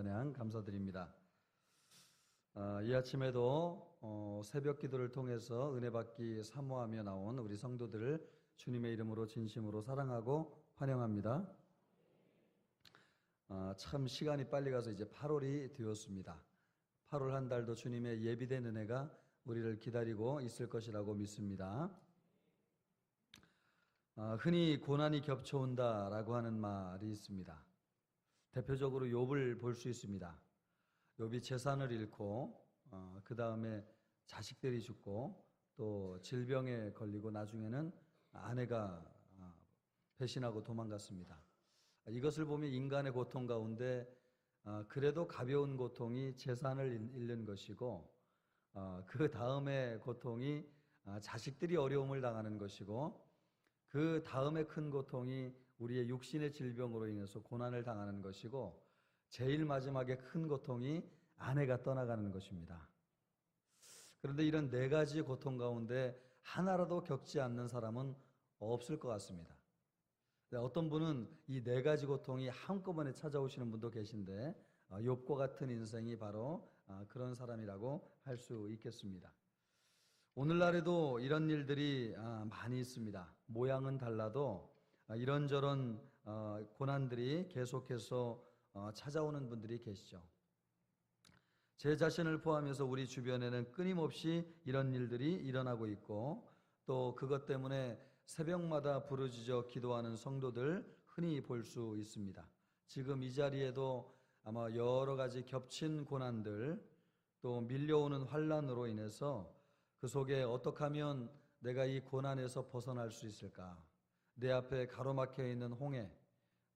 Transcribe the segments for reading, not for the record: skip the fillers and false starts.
찬양 감사드립니다. 이 아침에도 새벽 기도를 통해서 은혜 받기 사모하며 나온 우리 성도들을 주님의 이름으로 진심으로 사랑하고 환영합니다. 참 시간이 빨리 가서 이제 8월이 되었습니다. 8월 한 달도 주님의 예비된 은혜가 우리를 기다리고 있을 것이라고 믿습니다. 흔히 고난이 겹쳐온다라고 하는 말이 있습니다. 대표적으로 욥을 볼 수 있습니다. 욥이 재산을 잃고 그 다음에 자식들이 죽고 또 질병에 걸리고 나중에는 아내가 배신하고 도망갔습니다. 이것을 보면 인간의 고통 가운데 그래도 가벼운 고통이 재산을 잃는 것이고 그 다음에 고통이 자식들이 어려움을 당하는 것이고 그 다음에 큰 고통이 우리의 육신의 질병으로 인해서 고난을 당하는 것이고 제일 마지막에 큰 고통이 아내가 떠나가는 것입니다. 그런데 이런 네 가지 고통 가운데 하나라도 겪지 않는 사람은 없을 것 같습니다. 어떤 분은 이 네 가지 고통이 한꺼번에 찾아오시는 분도 계신데 욥과 같은 인생이 바로 그런 사람이라고 할 수 있겠습니다. 오늘날에도 이런 일들이 많이 있습니다. 모양은 달라도 이런저런 고난들이 계속해서 찾아오는 분들이 계시죠. 제 자신을 포함해서 우리 주변에는 끊임없이 이런 일들이 일어나고 있고 또 그것 때문에 새벽마다 부르짖어 기도하는 성도들 흔히 볼 수 있습니다. 지금 이 자리에도 아마 여러 가지 겹친 고난들 또 밀려오는 환난으로 인해서 그 속에 어떻게 하면 내가 이 고난에서 벗어날 수 있을까? 내 앞에 가로막혀 있는 홍해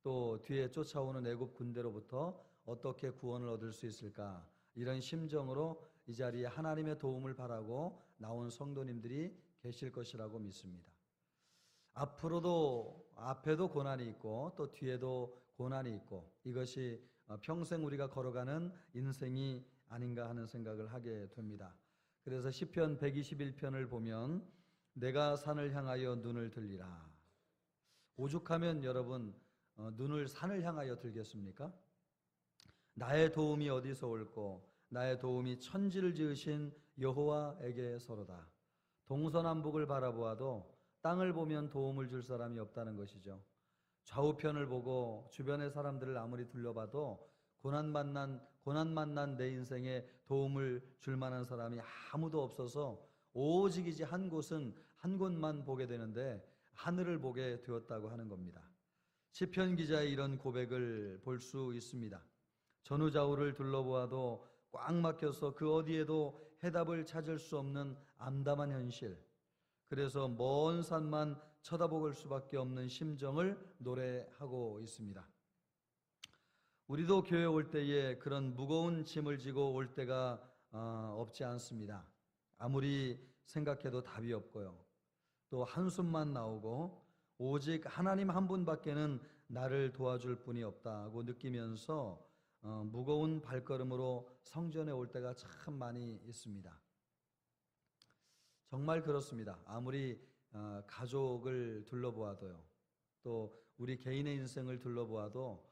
또 뒤에 쫓아오는 애굽 군대로부터 어떻게 구원을 얻을 수 있을까? 이런 심정으로 이 자리에 하나님의 도움을 바라고 나온 성도님들이 계실 것이라고 믿습니다. 앞에도 고난이 있고 또 뒤에도 고난이 있고 이것이 평생 우리가 걸어가는 인생이 아닌가 하는 생각을 하게 됩니다. 그래서 시편 121편을 보면 내가 산을 향하여 눈을 들리라. 오죽하면 여러분 눈을 산을 향하여 들겠습니까? 나의 도움이 어디서 올꼬 나의 도움이 천지를 지으신 여호와에게서로다. 동서남북을 바라보아도 땅을 보면 도움을 줄 사람이 없다는 것이죠. 좌우편을 보고 주변의 사람들을 아무리 둘러봐도 고난 만난 내 인생에 도움을 줄 만한 사람이 아무도 없어서 오직 이제 한 곳만 보게 되는데 하늘을 보게 되었다고 하는 겁니다. 시편 기자의 이런 고백을 볼 수 있습니다. 전후좌우를 둘러보아도 꽉 막혀서 그 어디에도 해답을 찾을 수 없는 암담한 현실, 그래서 먼 산만 쳐다볼 수밖에 없는 심정을 노래하고 있습니다. 우리도 교회 올 때에 그런 무거운 짐을 지고 올 때가 없지 않습니다. 아무리 생각해도 답이 없고요. 또 한숨만 나오고 오직 하나님 한 분밖에는 나를 도와줄 분이 없다고 느끼면서 무거운 발걸음으로 성전에 올 때가 참 많이 있습니다. 정말 그렇습니다. 아무리 가족을 둘러보아도요. 또 우리 개인의 인생을 둘러보아도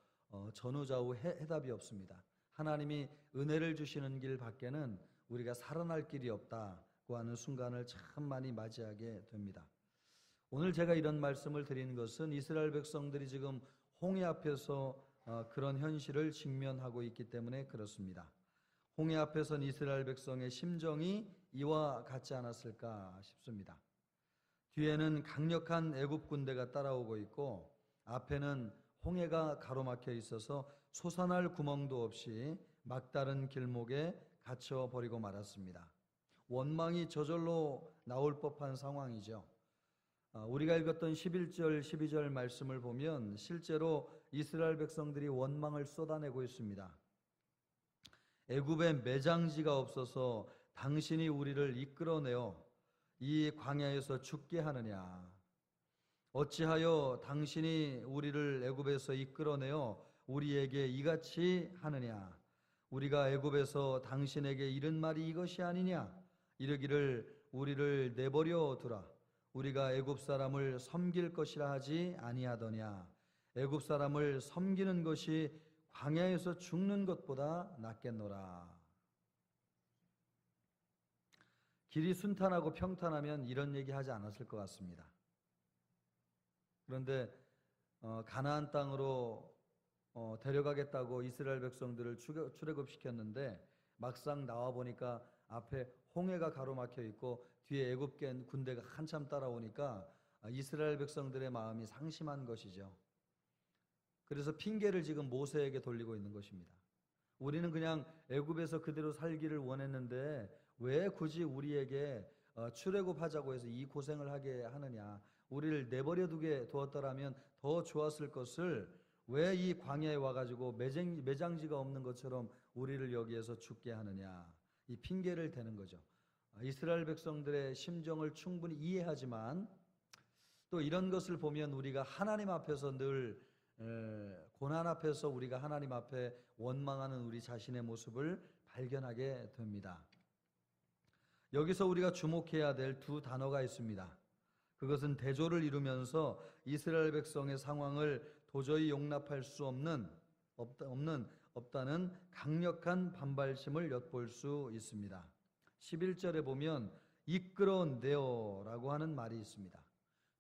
전후좌우 해답이 없습니다. 하나님이 은혜를 주시는 길 밖에는 우리가 살아날 길이 없다고 하는 순간을 참 많이 맞이하게 됩니다. 오늘 제가 이런 말씀을 드린 것은 이스라엘 백성들이 지금 홍해 앞에서 그런 현실을 직면하고 있기 때문에 그렇습니다. 홍해 앞에선 이스라엘 백성의 심정이 이와 같지 않았을까 싶습니다. 뒤에는 강력한 애굽 군대가 따라오고 있고 앞에는 홍해가 가로막혀 있어서 솟아날 구멍도 없이 막다른 길목에 갇혀버리고 말았습니다. 원망이 저절로 나올 법한 상황이죠. 우리가 읽었던 11절, 12절 말씀을 보면 실제로 이스라엘 백성들이 원망을 쏟아내고 있습니다. 애굽에 매장지가 없어서 당신이 우리를 이끌어내어 이 광야에서 죽게 하느냐? 어찌하여 당신이 우리를 애굽에서 이끌어내어 우리에게 이같이 하느냐? 우리가 애굽에서 당신에게 이른 말이 이것이 아니냐? 이르기를 우리를 내버려 두라. 우리가 애굽 사람을 섬길 것이라 하지 아니하더냐? 애굽 사람을 섬기는 것이 광야에서 죽는 것보다 낫겠노라. 길이 순탄하고 평탄하면 이런 얘기 하지 않았을 것 같습니다. 그런데 가나안 땅으로 데려가겠다고 이스라엘 백성들을 출애굽시켰는데 막상 나와 보니까 앞에 홍해가 가로막혀 있고 뒤에 애굽 군대가 한참 따라오니까 이스라엘 백성들의 마음이 상심한 것이죠. 그래서 핑계를 지금 모세에게 돌리고 있는 것입니다. 우리는 그냥 애굽에서 그대로 살기를 원했는데 왜 굳이 우리에게 출애굽하자고 해서 이 고생을 하게 하느냐. 우리를 내버려 두게 두었더라면 더 좋았을 것을 왜 이 광야에 와가지고 매장지가 없는 것처럼 우리를 여기에서 죽게 하느냐. 이 핑계를 대는 거죠. 이스라엘 백성들의 심정을 충분히 이해하지만 또 이런 것을 보면 우리가 하나님 앞에서 늘 고난 앞에서 우리가 하나님 앞에 원망하는 우리 자신의 모습을 발견하게 됩니다. 여기서 우리가 주목해야 될 두 단어가 있습니다. 그것은 대조를 이루면서 이스라엘 백성의 상황을 도저히 용납할 수 없다는 강력한 반발심을 엿볼 수 있습니다. 11절에 보면 이끌어내어라고 하는 말이 있습니다.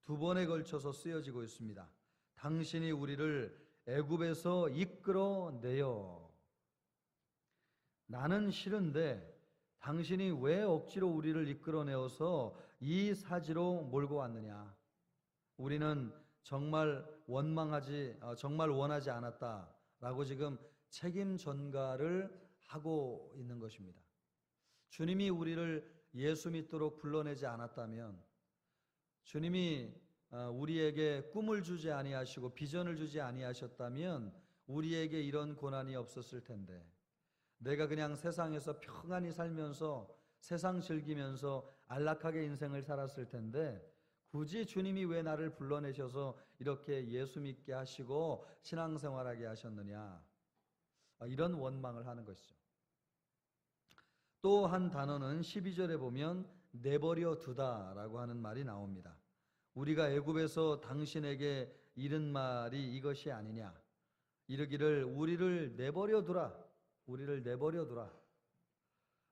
두 번에 걸쳐서 쓰여지고 있습니다. 당신이 우리를 애굽에서 이끌어내어. 나는 싫은데 당신이 왜 억지로 우리를 이끌어내어서 이 사지로 몰고 왔느냐. 우리는 정말 원하지 않았다라고 지금 책임 전가를 하고 있는 것입니다. 주님이 우리를 예수 믿도록 불러내지 않았다면, 주님이 우리에게 꿈을 주지 아니하시고 비전을 주지 아니하셨다면 우리에게 이런 고난이 없었을 텐데, 내가 그냥 세상에서 평안히 살면서 세상 즐기면서 안락하게 인생을 살았을 텐데 굳이 주님이 왜 나를 불러내셔서 이렇게 예수 믿게 하시고 신앙생활하게 하셨느냐, 이런 원망을 하는 것이죠. 또 한 단어는 12절에 보면 내버려 두다라고 하는 말이 나옵니다. 우리가 애굽에서 당신에게 이른 말이 이것이 아니냐. 이르기를 우리를 내버려 두라. 우리를 내버려 두라.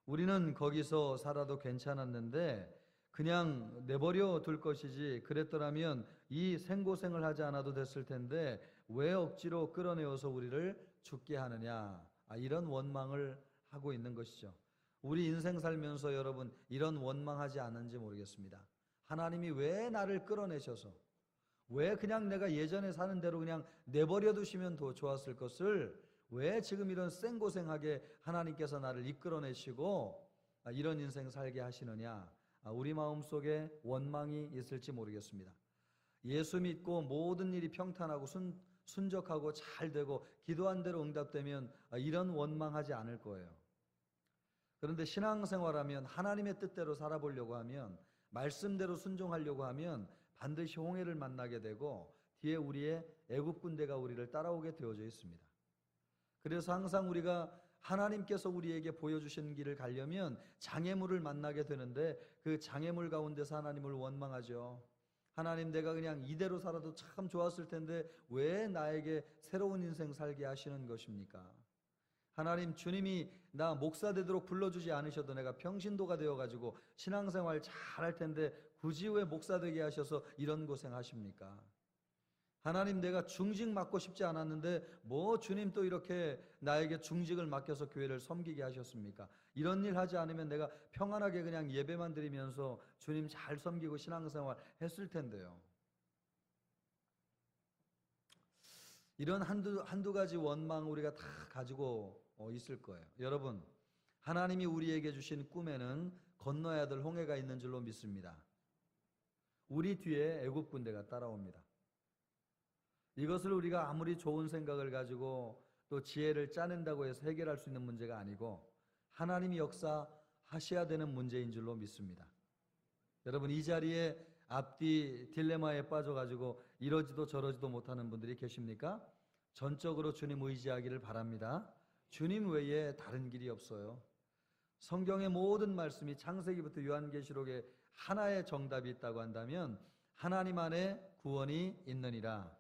우리는 거기서 살아도 괜찮았는데 그냥 내버려 둘 것이지, 그랬더라면 이 생고생을 하지 않아도 됐을 텐데 왜 억지로 끌어내어서 우리를 죽게 하느냐. 이런 원망을 하고 있는 것이죠. 우리 인생 살면서 여러분 이런 원망하지 않는지 모르겠습니다. 하나님이 왜 나를 끌어내셔서, 왜 그냥 내가 예전에 사는 대로 그냥 내버려 두시면 더 좋았을 것을 왜 지금 이런 생고생하게 하나님께서 나를 이끌어내시고 이런 인생 살게 하시느냐. 우리 마음속에 원망이 있을지 모르겠습니다. 예수 믿고 모든 일이 평탄하고 순적하고 잘 되고 기도한 대로 응답되면 이런 원망하지 않을 거예요. 그런데 신앙생활하면 하나님의 뜻대로 살아보려고 하면, 말씀대로 순종하려고 하면 반드시 홍해를 만나게 되고 뒤에 우리의 애굽 군대가 우리를 따라오게 되어져 있습니다. 그래서 항상 우리가 하나님께서 우리에게 보여주신 길을 가려면 장애물을 만나게 되는데 그 장애물 가운데서 하나님을 원망하죠. 하나님, 내가 그냥 이대로 살아도 참 좋았을 텐데 왜 나에게 새로운 인생 살게 하시는 것입니까? 하나님, 주님이 나 목사 되도록 불러주지 않으셔도 내가 평신도가 되어가지고 신앙생활 잘할 텐데 굳이 왜 목사 되게 하셔서 이런 고생하십니까? 하나님, 내가 중직 맡고 싶지 않았는데 뭐 주님 또 이렇게 나에게 중직을 맡겨서 교회를 섬기게 하셨습니까? 이런 일 하지 않으면 내가 평안하게 그냥 예배만 드리면서 주님 잘 섬기고 신앙생활 했을 텐데요. 이런 한두 가지 원망 우리가 다 가지고 있을 거예요. 여러분, 하나님이 우리에게 주신 꿈에는 건너야 될 홍해가 있는 줄로 믿습니다. 우리 뒤에 애굽 군대가 따라옵니다. 이것을 우리가 아무리 좋은 생각을 가지고 또 지혜를 짜낸다고 해서 해결할 수 있는 문제가 아니고 하나님이 역사하셔야 되는 문제인 줄로 믿습니다. 여러분, 이 자리에 앞뒤 딜레마에 빠져가지고 이러지도 저러지도 못하는 분들이 계십니까? 전적으로 주님 의지하기를 바랍니다. 주님 외에 다른 길이 없어요. 성경의 모든 말씀이 창세기부터 요한계시록에 하나의 정답이 있다고 한다면 하나님 안에 구원이 있느니라.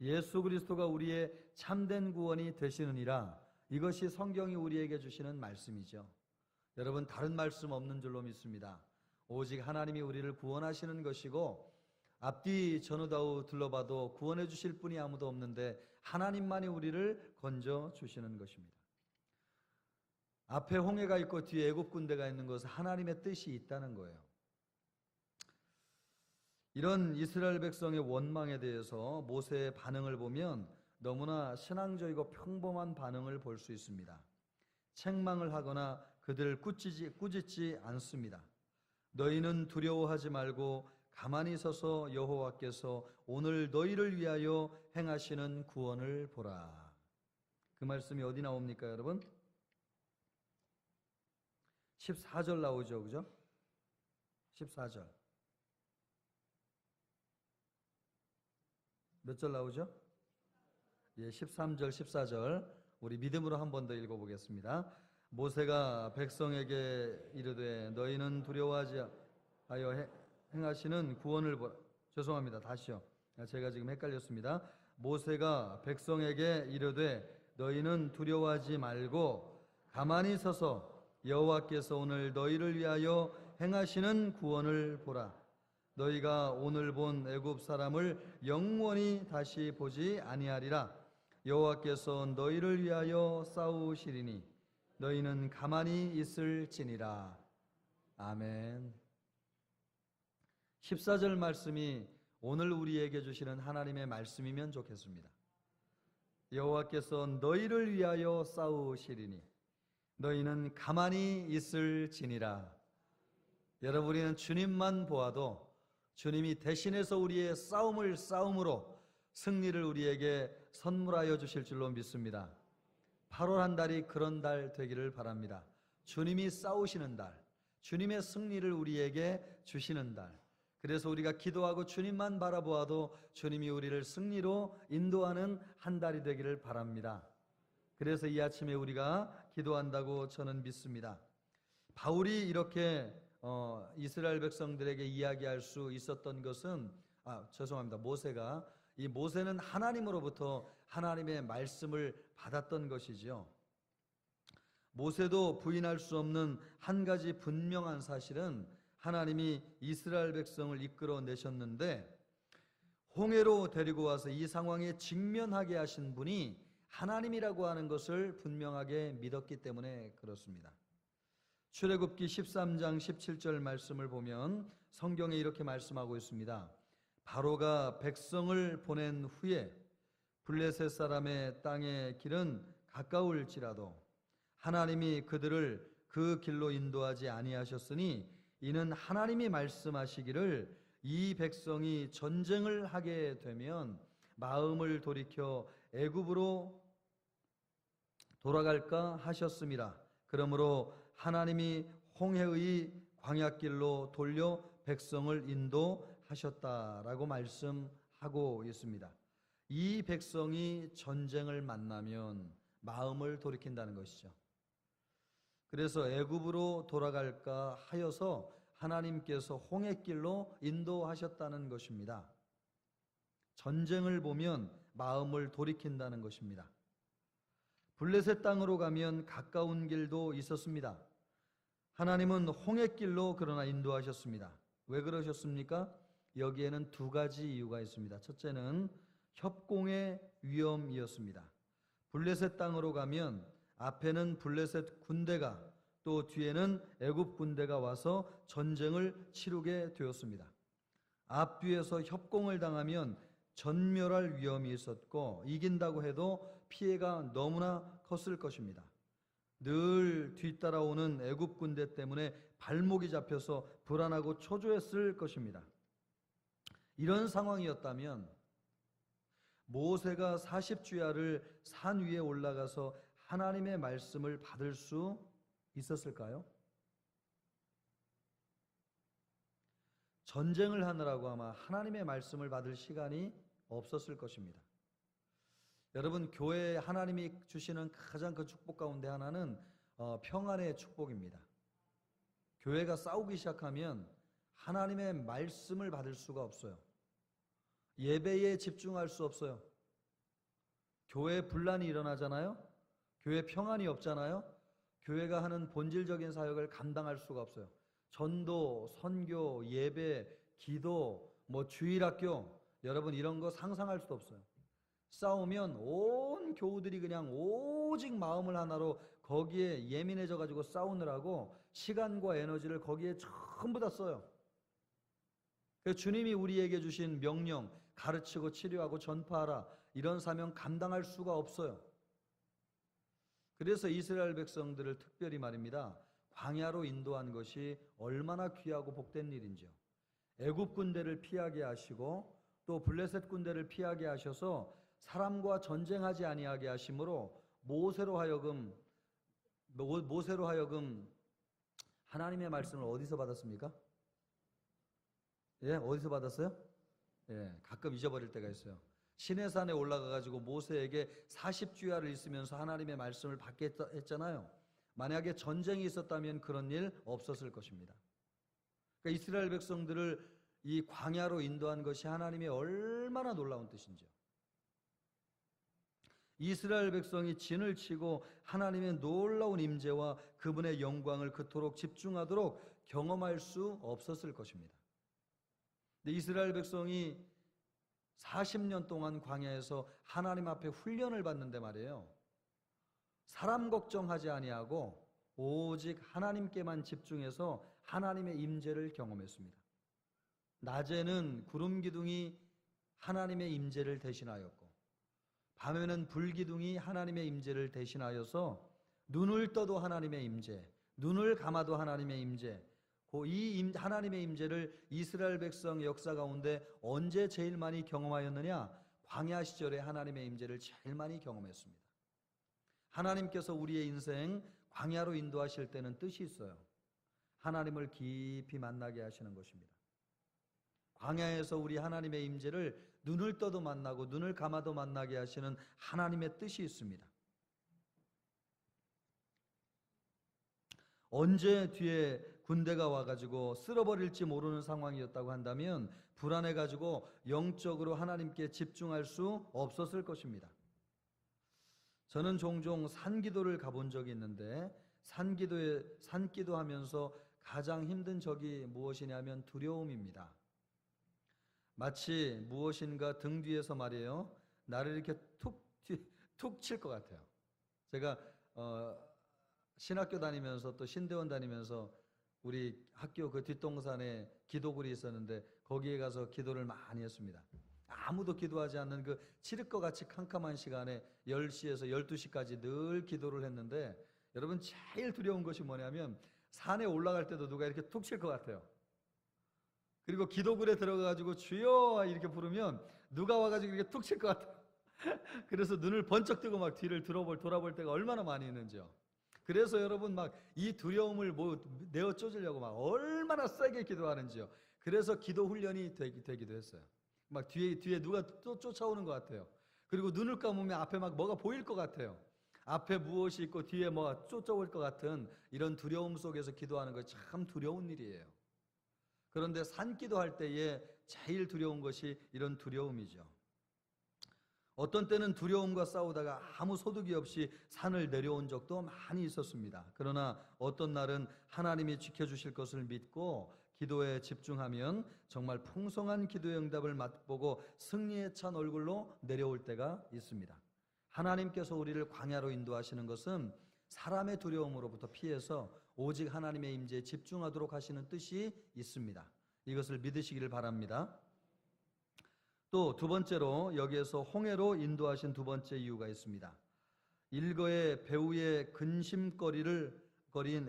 예수 그리스도가 우리의 참된 구원이 되시느니라. 이것이 성경이 우리에게 주시는 말씀이죠. 여러분, 다른 말씀 없는 줄로 믿습니다. 오직 하나님이 우리를 구원하시는 것이고, 앞뒤 전후다우 둘러봐도 구원해 주실 분이 아무도 없는데 하나님만이 우리를 건져 주시는 것입니다. 앞에 홍해가 있고 뒤에 애굽 군대가 있는 것은 하나님의 뜻이 있다는 거예요. 이런 이스라엘 백성의 원망에 대해서 모세의 반응을 보면 너무나 신앙적이고 평범한 반응을 볼 수 있습니다. 책망을 하거나 그들을 꾸짖지 않습니다. 너희는 두려워하지 말고 가만히 서서 여호와께서 오늘 너희를 위하여 행하시는 구원을 보라. 그 말씀이 어디 나옵니까, 여러분? 14절 나오죠, 그죠? 14절. 몇 절 나오죠? 예, 13절, 14절. 우리 믿음으로 한 번 더 읽어보겠습니다. 모세가 백성에게 이르되 너희는 두려워하지 하여 행하시는 구원을 보라. 죄송합니다. 다시요. 제가 지금 헷갈렸습니다. 모세가 백성에게 이르되 너희는 두려워하지 말고 가만히 서서 여호와께서 오늘 너희를 위하여 행하시는 구원을 보라. 너희가 오늘 본 애굽 사람을 영원히 다시 보지 아니하리라. 여호와께서 너희를 위하여 싸우시리니 너희는 가만히 있을지니라. 아멘. 14절 말씀이 오늘 우리에게 주시는 하나님의 말씀이면 좋겠습니다. 여호와께서 너희를 위하여 싸우시리니 너희는 가만히 있을지니라. 여러분, 우리는 주님만 보아도 주님이 대신해서 우리의 싸움으로 승리를 우리에게 선물하여 주실 줄로 믿습니다. 8월 한 달이 그런 달 되기를 바랍니다. 주님이 싸우시는 달, 주님의 승리를 우리에게 주시는 달. 그래서 우리가 기도하고 주님만 바라보아도 주님이 우리를 승리로 인도하는 한 달이 되기를 바랍니다. 그래서 이 아침에 우리가 기도한다고 저는 믿습니다. 바울이 이렇게 이스라엘 백성들에게 이야기할 수 있었던 것은 모세는 하나님으로부터 하나님의 말씀을 받았던 것이지요. 모세도 부인할 수 없는 한 가지 분명한 사실은 하나님이 이스라엘 백성을 이끌어 내셨는데 홍해로 데리고 와서 이 상황에 직면하게 하신 분이 하나님이라고 하는 것을 분명하게 믿었기 때문에 그렇습니다. 출애굽기 13장 17절 말씀을 보면 성경에 이렇게 말씀하고 있습니다. 바로가 백성을 보낸 후에 블레셋 사람의 땅의 길은 가까울지라도 하나님이 그들을 그 길로 인도하지 아니하셨으니 이는 하나님이 말씀하시기를 이 백성이 전쟁을 하게 되면 마음을 돌이켜 애굽으로 돌아갈까 하셨음이라. 그러므로 하나님이 홍해의 광야길로 돌려 백성을 인도하셨다라고 말씀하고 있습니다. 이 백성이 전쟁을 만나면 마음을 돌이킨다는 것이죠. 그래서 애굽으로 돌아갈까 하여서 하나님께서 홍해길로 인도하셨다는 것입니다. 전쟁을 보면 마음을 돌이킨다는 것입니다. 블레셋 땅으로 가면 가까운 길도 있었습니다. 하나님은 홍해길로 그러나 인도하셨습니다. 왜 그러셨습니까? 여기에는 두 가지 이유가 있습니다. 첫째는 협공의 위험이었습니다. 블레셋 땅으로 가면 앞에는 블레셋 군대가 또 뒤에는 애굽 군대가 와서 전쟁을 치르게 되었습니다. 앞뒤에서 협공을 당하면 전멸할 위험이 있었고 이긴다고 해도 피해가 너무나 컸을 것입니다. 늘 뒤따라오는 애굽 군대 때문에 발목이 잡혀서 불안하고 초조했을 것입니다. 이런 상황이었다면 모세가 40주야를 산 위에 올라가서 하나님의 말씀을 받을 수 있었을까요? 전쟁을 하느라고 아마 하나님의 말씀을 받을 시간이 없었을 것입니다. 여러분, 교회에 하나님이 주시는 가장 큰 축복 가운데 하나는 평안의 축복입니다. 교회가 싸우기 시작하면 하나님의 말씀을 받을 수가 없어요. 예배에 집중할 수 없어요. 교회 분란이 일어나잖아요. 교회 평안이 없잖아요. 교회가 하는 본질적인 사역을 감당할 수가 없어요. 전도, 선교, 예배, 기도, 주일학교, 여러분 이런 거 상상할 수도 없어요. 싸우면 온 교우들이 그냥 오직 마음을 하나로 거기에 예민해져 가지고 싸우느라고 시간과 에너지를 거기에 전부 다 써요. 그래서 주님이 우리에게 주신 명령, 가르치고 치료하고 전파하라, 이런 사명 감당할 수가 없어요. 그래서 이스라엘 백성들을 특별히 말입니다, 광야로 인도한 것이 얼마나 귀하고 복된 일인지요. 애굽 군대를 피하게 하시고 또 블레셋 군대를 피하게 하셔서 사람과 전쟁하지 아니하게 하심으로 모세로 하여금 하나님의 말씀을 어디서 받았습니까? 예, 어디서 받았어요? 예, 가끔 잊어버릴 때가 있어요. 시내산에 올라가 가지고 모세에게 40주야를 있으면서 하나님의 말씀을 받게 했잖아요. 만약에 전쟁이 있었다면 그런 일 없었을 것입니다. 그러니까 이스라엘 백성들을 이 광야로 인도한 것이 하나님의 얼마나 놀라운 뜻인지요. 이스라엘 백성이 진을 치고 하나님의 놀라운 임재와 그분의 영광을 그토록 집중하도록 경험할 수 없었을 것입니다. 근데 이스라엘 백성이 40년 동안 광야에서 하나님 앞에 훈련을 받는데 말이에요, 사람 걱정하지 아니하고 오직 하나님께만 집중해서 하나님의 임재를 경험했습니다. 낮에는 구름 기둥이 하나님의 임재를 대신하였고 밤에는 불 기둥이 하나님의 임재를 대신하여서 눈을 떠도 하나님의 임재, 눈을 감아도 하나님의 임재, 이 하나님의 임재를 이스라엘 백성 역사 가운데 언제 제일 많이 경험하였느냐? 광야 시절에 하나님의 임재를 제일 많이 경험했습니다. 하나님께서 우리의 인생 광야로 인도하실 때는 뜻이 있어요. 하나님을 깊이 만나게 하시는 것입니다. 광야에서 우리 하나님의 임재를 눈을 떠도 만나고 눈을 감아도 만나게 하시는 하나님의 뜻이 있습니다. 언제 뒤에 군대가 와가지고 쓸어버릴지 모르는 상황이었다고 한다면 불안해가지고 영적으로 하나님께 집중할 수 없었을 것입니다. 저는 종종 산기도를 가본 적이 있는데 산기도하면서 가장 힘든 적이 무엇이냐면 두려움입니다. 마치 무엇인가 등 뒤에서 말이에요, 나를 이렇게 툭 칠 것 같아요. 제가 신학교 다니면서 또 신대원 다니면서 우리 학교 그 뒷동산에 기도굴이 있었는데 거기에 가서 기도를 많이 했습니다. 아무도 기도하지 않는 그 칠흑과 같이 캄캄한 시간에 10시에서 12시까지 늘 기도를 했는데, 여러분 제일 두려운 것이 뭐냐면 산에 올라갈 때도 누가 이렇게 툭 칠 것 같아요. 그리고 기도굴에 들어가가지고 주여 이렇게 부르면 누가 와가지고 이렇게 툭 칠 것 같아요. 그래서 눈을 번쩍 뜨고 막 뒤를 돌아볼 때가 얼마나 많이 있는지요. 그래서 여러분 막 이 두려움을 내어 쫓으려고 막 얼마나 세게 기도하는지요. 그래서 기도 훈련이 되기도 했어요. 막 뒤에 누가 또 쫓아오는 것 같아요. 그리고 눈을 감으면 앞에 막 뭐가 보일 것 같아요. 앞에 무엇이 있고 뒤에 뭐가 쫓아올 것 같은 이런 두려움 속에서 기도하는 거 참 두려운 일이에요. 그런데 산기도할 때에 제일 두려운 것이 이런 두려움이죠. 어떤 때는 두려움과 싸우다가 아무 소득이 없이 산을 내려온 적도 많이 있었습니다. 그러나 어떤 날은 하나님이 지켜주실 것을 믿고 기도에 집중하면 정말 풍성한 기도의 응답을 맛보고 승리에 찬 얼굴로 내려올 때가 있습니다. 하나님께서 우리를 광야로 인도하시는 것은 사람의 두려움으로부터 피해서 오직 하나님의 임재에 집중하도록 하시는 뜻이 있습니다. 이것을 믿으시기를 바랍니다. 또 두 번째로 여기에서 홍해로 인도하신 두 번째 이유가 있습니다. 일거의 배후의 근심거린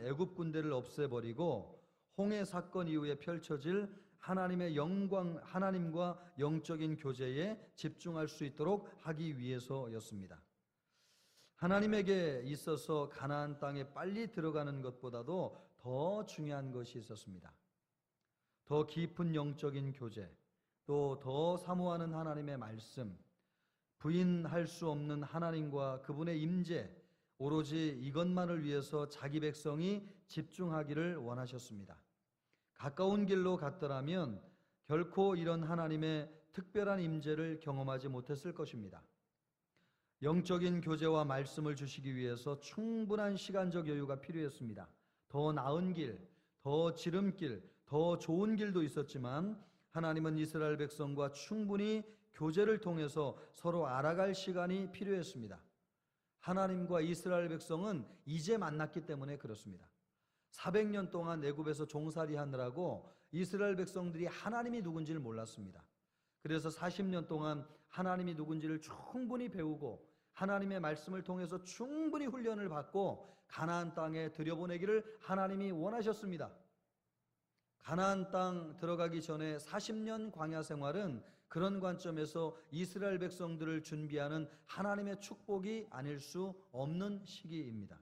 애굽 군대를 없애버리고 홍해 사건 이후에 펼쳐질 하나님의 영광, 하나님과 영적인 교제에 집중할 수 있도록 하기 위해서였습니다. 하나님에게 있어서 가나안 땅에 빨리 들어가는 것보다도 더 중요한 것이 있었습니다. 더 깊은 영적인 교제, 또 더 사모하는 하나님의 말씀, 부인할 수 없는 하나님과 그분의 임재, 오로지 이것만을 위해서 자기 백성이 집중하기를 원하셨습니다. 가까운 길로 갔더라면 결코 이런 하나님의 특별한 임재를 경험하지 못했을 것입니다. 영적인 교제와 말씀을 주시기 위해서 충분한 시간적 여유가 필요했습니다. 더 나은 길, 더 지름길, 더 좋은 길도 있었지만 하나님은 이스라엘 백성과 충분히 교제를 통해서 서로 알아갈 시간이 필요했습니다. 하나님과 이스라엘 백성은 이제 만났기 때문에 그렇습니다. 400년 동안 애굽에서 종살이 하느라고 이스라엘 백성들이 하나님이 누군지를 몰랐습니다. 그래서 40년 동안 하나님이 누군지를 충분히 배우고 하나님의 말씀을 통해서 충분히 훈련을 받고 가나안 땅에 들여보내기를 하나님이 원하셨습니다. 가나안 땅 들어가기 전에 40년 광야 생활은 그런 관점에서 이스라엘 백성들을 준비하는 하나님의 축복이 아닐 수 없는 시기입니다.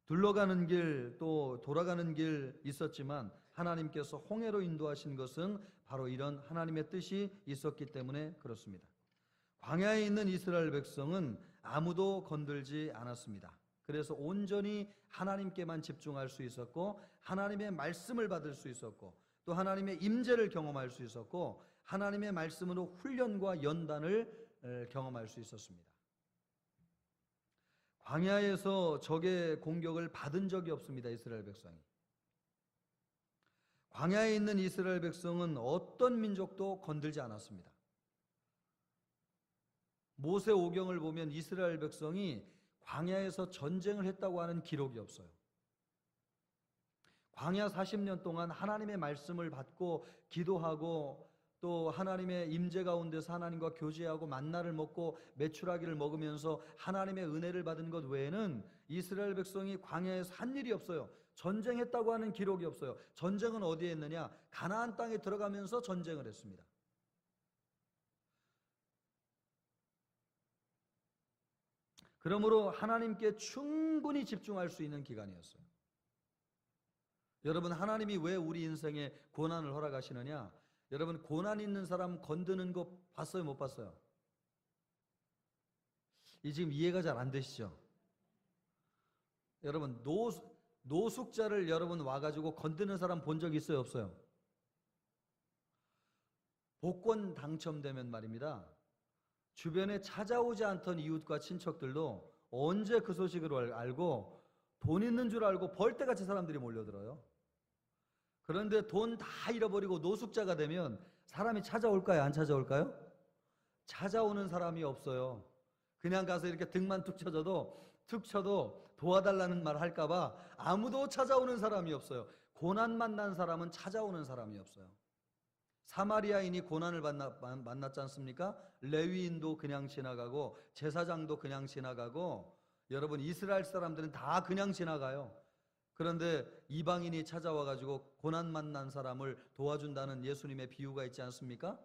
둘러가는 길 또 돌아가는 길 있었지만 하나님께서 홍해로 인도하신 것은 바로 이런 하나님의 뜻이 있었기 때문에 그렇습니다. 광야에 있는 이스라엘 백성은 아무도 건들지 않았습니다. 그래서 온전히 하나님께만 집중할 수 있었고 하나님의 말씀을 받을 수 있었고 또 하나님의 임재를 경험할 수 있었고 하나님의 말씀으로 훈련과 연단을 경험할 수 있었습니다. 광야에서 적의 공격을 받은 적이 없습니다. 이스라엘 백성이. 광야에 있는 이스라엘 백성은 어떤 민족도 건들지 않았습니다. 모세 오경을 보면 이스라엘 백성이 광야에서 전쟁을 했다고 하는 기록이 없어요. 광야 40년 동안 하나님의 말씀을 받고 기도하고 또 하나님의 임재 가운데서 하나님과 교제하고 만나를 먹고 메추라기를 먹으면서 하나님의 은혜를 받은 것 외에는 이스라엘 백성이 광야에서 한 일이 없어요. 전쟁했다고 하는 기록이 없어요. 전쟁은 어디에 했느냐? 가나안 땅에 들어가면서 전쟁을 했습니다. 그러므로 하나님께 충분히 집중할 수 있는 기간이었어요. 여러분, 하나님이 왜 우리 인생에 고난을 허락하시느냐? 여러분, 고난 있는 사람 건드는 거 봤어요? 못 봤어요? 이 지금 이해가 잘 안 되시죠? 여러분, 노숙자를 여러분 와가지고 건드는 사람 본 적 있어요? 없어요? 복권 당첨되면 말입니다. 주변에 찾아오지 않던 이웃과 친척들도 언제 그 소식을 알고 돈 있는 줄 알고 벌떼같이 사람들이 몰려들어요. 그런데 돈 다 잃어버리고 노숙자가 되면 사람이 찾아올까요? 안 찾아올까요? 찾아오는 사람이 없어요. 그냥 가서 이렇게 등만 툭 쳐도 도와달라는 말 할까봐 아무도 찾아오는 사람이 없어요. 고난 만난 사람은 찾아오는 사람이 없어요. 사마리아인이 고난을 만났지 않습니까? 레위인도 그냥 지나가고 제사장도 그냥 지나가고 여러분 이스라엘 사람들은 다 그냥 지나가요. 그런데 이방인이 찾아와가지고 고난 만난 사람을 도와준다는 예수님의 비유가 있지 않습니까?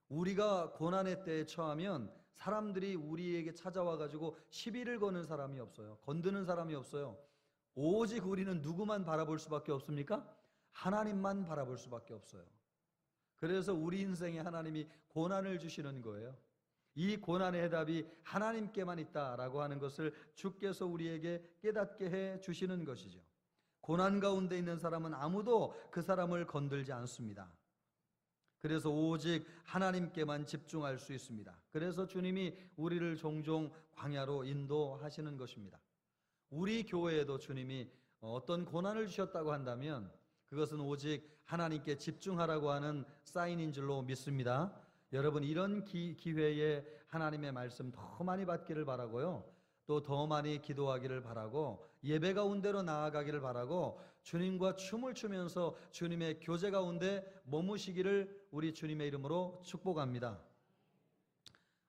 우리가 고난의 때에 처하면 사람들이 우리에게 찾아와가지고 시비를 거는 사람이 없어요. 건드는 사람이 없어요. 오직 우리는 누구만 바라볼 수밖에 없습니까? 하나님만 바라볼 수밖에 없어요. 그래서 우리 인생에 하나님이 고난을 주시는 거예요. 이 고난의 해답이 하나님께만 있다라고 하는 것을 주께서 우리에게 깨닫게 해 주시는 것이죠. 고난 가운데 있는 사람은 아무도 그 사람을 건들지 않습니다. 그래서 오직 하나님께만 집중할 수 있습니다. 그래서 주님이 우리를 종종 광야로 인도하시는 것입니다. 우리 교회에도 주님이 어떤 고난을 주셨다고 한다면 그것은 오직 하나님께 집중하라고 하는 사인인 줄로 믿습니다. 여러분 이런 기회에 하나님의 말씀 더 많이 받기를 바라고요. 또 더 많이 기도하기를 바라고 예배 가운데로 나아가기를 바라고 주님과 춤을 추면서 주님의 교제 가운데 머무시기를 우리 주님의 이름으로 축복합니다.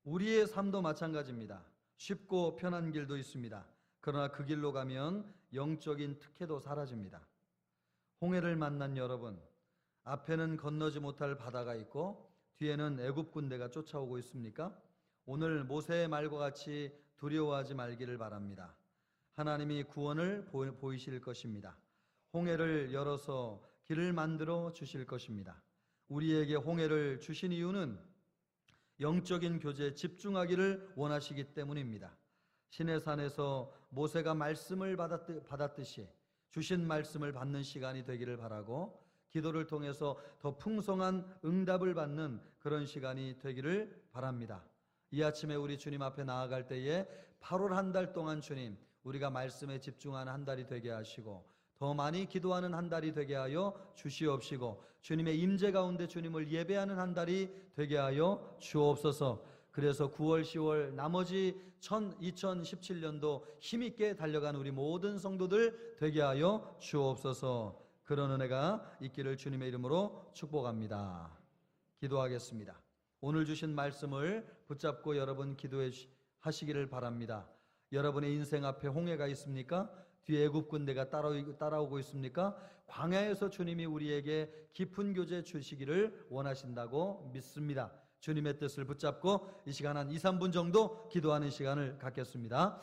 우리의 삶도 마찬가지입니다. 쉽고 편한 길도 있습니다. 그러나 그 길로 가면 영적인 특혜도 사라집니다. 홍해를 만난 여러분, 앞에는 건너지 못할 바다가 있고 뒤에는 애굽 군대가 쫓아오고 있습니까? 오늘 모세의 말과 같이 두려워하지 말기를 바랍니다. 하나님이 구원을 보이실 것입니다. 홍해를 열어서 길을 만들어 주실 것입니다. 우리에게 홍해를 주신 이유는 영적인 교제에 집중하기를 원하시기 때문입니다. 시내산에서 모세가 말씀을 받았듯이 주신 말씀을 받는 시간이 되기를 바라고 기도를 통해서 더 풍성한 응답을 받는 그런 시간이 되기를 바랍니다. 이 아침에 우리 주님 앞에 나아갈 때에 8월 한 달 동안 주님, 우리가 말씀에 집중하는 한 달이 되게 하시고 더 많이 기도하는 한 달이 되게 하여 주시옵시고 주님의 임재 가운데 주님을 예배하는 한 달이 되게 하여 주옵소서. 그래서 9월, 10월 나머지 2017년도 힘있게 달려간 우리 모든 성도들 되게 하여 주옵소서. 그런 은혜가 있기를 주님의 이름으로 축복합니다. 기도하겠습니다. 오늘 주신 말씀을 붙잡고 여러분 기도해 하시기를 바랍니다. 여러분의 인생 앞에 홍해가 있습니까? 뒤에 애굽 군대가 따라오고 있습니까? 광야에서 주님이 우리에게 깊은 교제 주시기를 원하신다고 믿습니다. 주님의 뜻을 붙잡고 이 시간 한 2, 3분 정도 기도하는 시간을 갖겠습니다.